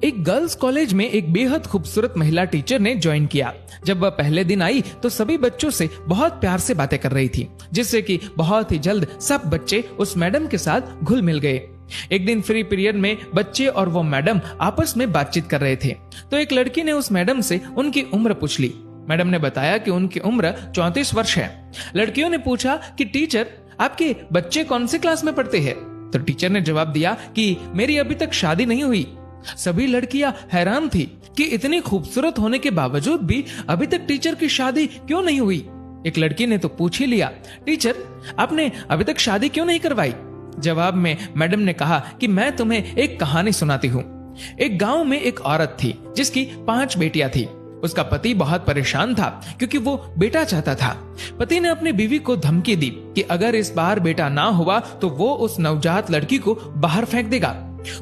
एक girls college में एक बेहद खूबसूरत महिला टीचर ने ज्वाइन किया। जब वह पहले दिन आई तो सभी बच्चों से बहुत प्यार से बातें कर रही थी, जिससे कि बहुत ही जल्द सब बच्चे उस मैडम के साथ घुल मिल गए। एक दिन फ्री पीरियड में बच्चे और वो मैडम आपस में बातचीत कर रहे थे, तो एक लड़की ने उस मैडम से उनकी उम्र पूछ ली। मैडम ने बताया कि उनकी उम्र 34 वर्ष है। लड़कियों ने पूछा कि टीचर, आपके बच्चे कौन से क्लास में पढ़ते हैं? तो टीचर ने जवाब दिया कि मेरी अभी तक शादी नहीं हुई। सभी लड़कियां हैरान थी कि इतनी खूबसूरत होने के बावजूद भी अभी तक टीचर की शादी क्यों नहीं हुई। एक लड़की ने तो पूछ ही लिया, टीचर आपने अभी तक शादी क्यों नहीं करवाई? जवाब में मैडम ने कहा कि मैं तुम्हें एक कहानी सुनाती हूँ। एक गांव में एक औरत थी जिसकी 5 बेटियां थी। उसका पति बहुत परेशान था क्योंकि वो बेटा चाहता था। पति ने अपनी बीवी को धमकी दी कि अगर इस बार बेटा ना हुआ तो वो उस नवजात लड़की को बाहर फेंक देगा।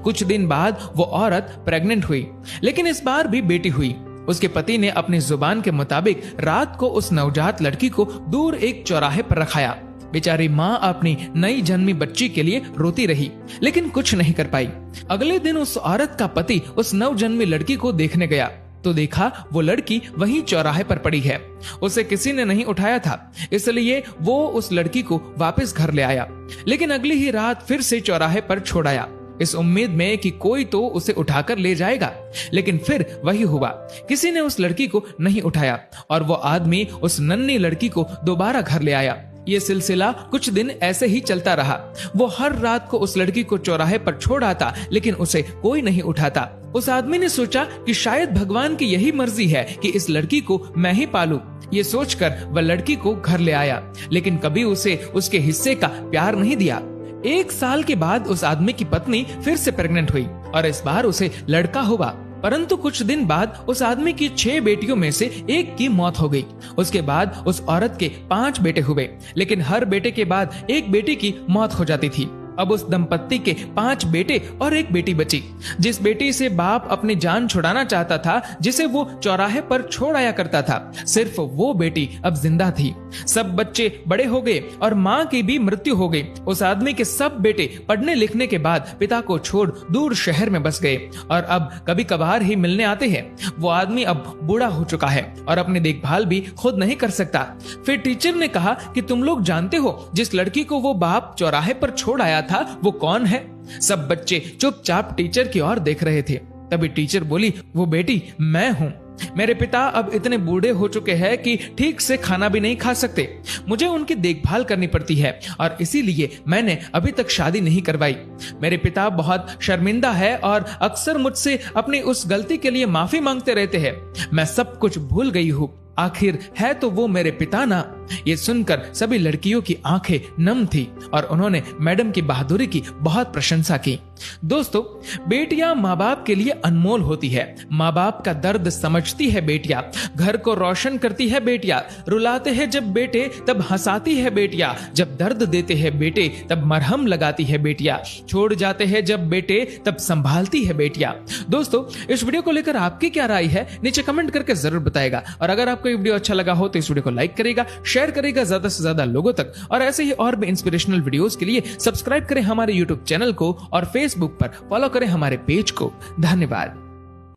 कुछ दिन बाद वो औरत प्रेग्नेंट हुई, लेकिन इस बार भी बेटी हुई। उसके पति ने अपनी जुबान के मुताबिक रात को उस नवजात लड़की को दूर एक चौराहे पर रखाया। बेचारी माँ अपनी नई जन्मी बच्ची के लिए रोती रही, लेकिन कुछ नहीं कर पाई। अगले दिन उस औरत का पति उस नवजन्मी लड़की को देखने गया तो देखा वो लड़की वहीं चौराहे पर पड़ी है। उसे किसी ने नहीं उठाया था, इसलिए वो उस लड़की को वापस घर ले आया, लेकिन अगली ही रात फिर से चौराहे पर छोड़ आया, इस उम्मीद में कि कोई तो उसे उठाकर ले जाएगा। लेकिन फिर वही हुआ, किसी ने उस लड़की को नहीं उठाया और वो आदमी उस नन्ही लड़की को दोबारा घर ले आया। ये सिलसिला कुछ दिन ऐसे ही चलता रहा। वो हर रात को उस लड़की को चौराहे पर छोड़ आता, लेकिन उसे कोई नहीं उठाता। उस आदमी ने सोचा कि शायद भगवान की यही मर्जी है कि इस लड़की को मैं ही पालूं। ये सोचकर वह लड़की को घर ले आया, लेकिन कभी उसे उसके हिस्से का प्यार नहीं दिया। 1 साल के बाद उस आदमी की पत्नी फिर से प्रेग्नेंट हुई और इस बार उसे लड़का हुआ। परंतु कुछ दिन बाद उस आदमी की 6 बेटियों में से एक की मौत हो गई। उसके बाद उस औरत के 5 बेटे हुए, लेकिन हर बेटे के बाद एक बेटी की मौत हो जाती थी। अब उस दंपत्ति के 5 बेटे और एक बेटी बची। जिस बेटी से बाप अपनी जान छुड़ाना चाहता था, जिसे वो चौराहे पर छोड़ आया करता था, सिर्फ वो बेटी अब जिंदा थी। सब बच्चे बड़े हो गए और माँ की भी मृत्यु हो गई। उस आदमी के सब बेटे पढ़ने लिखने के बाद पिता को छोड़ दूर शहर में बस गए और अब कभी कभार ही मिलने आते हैं। वो आदमी अब बूढ़ा हो चुका है और अपनी देखभाल भी खुद नहीं कर सकता। फिर टीचर ने कहा कि तुम लोग जानते हो जिस लड़की को वो बाप चौराहे पर छोड़ आया था वो कौन है? सब बच्चे चुपचाप टीचर की ओर देख रहे थे। तभी टीचर बोली, वो बेटी मैं हूँ। मेरे पिता अब इतने बूढ़े हो चुके हैं कि ठीक से खाना भी नहीं खा सकते। मुझे उनकी देखभाल करनी पड़ती है और इसीलिए मैंने अभी तक शादी नहीं करवाई। मेरे पिता बहुत शर्मिंदा है और अक्सर मुझसे अपनी उस गलती के लिए माफी मांगते रहते हैं। मैं सब कुछ भूल गई हूँ। आखिर है तो वो मेरे पिता ना। ये सुनकर सभी लड़कियों की आंखें नम थी और उन्होंने मैडम की बहादुरी की बहुत प्रशंसा की। दोस्तों, बेटियां माँ बाप के लिए अनमोल होती है। माँ बाप का दर्द समझती है बेटियां, घर को रोशन करती है बेटियां। रुलाते हैं जब बेटे तब हंसाती है बेटियां, जब दर्द देते हैं बेटे तब मरहम लगाती है बेटियां, छोड़ जाते हैं जब बेटे तब संभालती है बेटियां। दोस्तों, इस वीडियो को लेकर आपकी क्या राय है नीचे कमेंट करके जरूर बताएगा और अगर आपको ये वीडियो अच्छा लगा हो तो इस वीडियो को लाइक करेगा, शेयर करेगा ज्यादा से ज्यादा लोगों तक और ऐसे ही और भी इंस्पिरेशनल वीडियोस के लिए सब्सक्राइब करें हमारे यूट्यूब चैनल को और फेसबुक पर फॉलो करें हमारे पेज को। धन्यवाद।